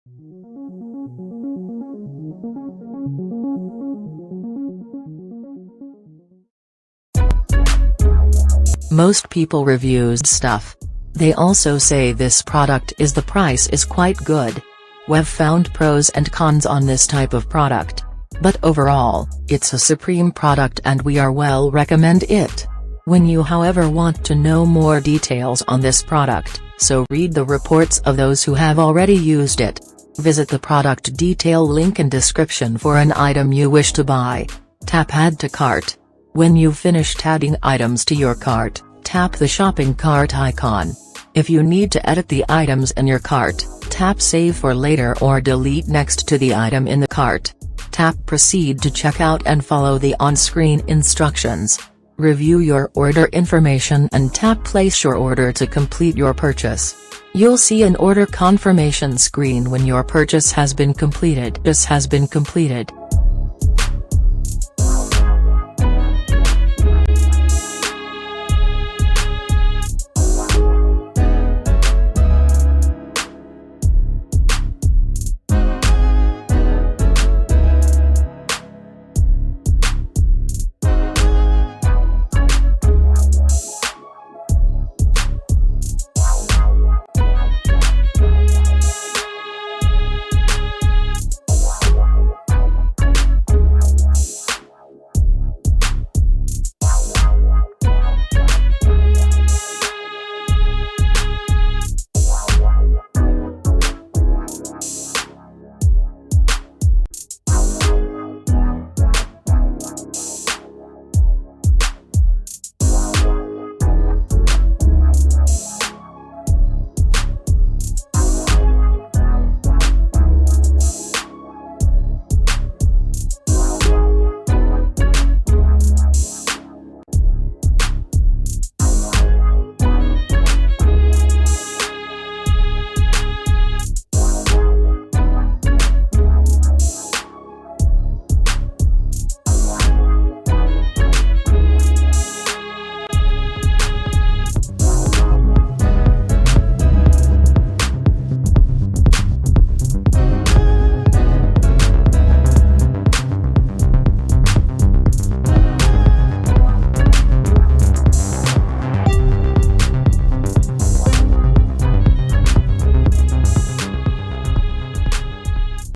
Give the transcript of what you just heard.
Most people reviews stuff. They also say this product is the price is quite good. We've found pros and cons on this type of product. But overall, it's a supreme product and we are well recommend it. When you however want to know more details on this product, so read the reports of those who have already used it. Visit the product detail link in description for an item you wish to buy. Tap Add to Cart. When you've finished adding items to your cart, tap the shopping cart icon. If you need to edit the items in your cart, tap Save for later or delete next to the item in the cart. Tap Proceed to checkout and follow the on-screen instructions. Review your order information and tap Place your order to complete your purchase. You'll see an order confirmation screen when your purchase has been completed.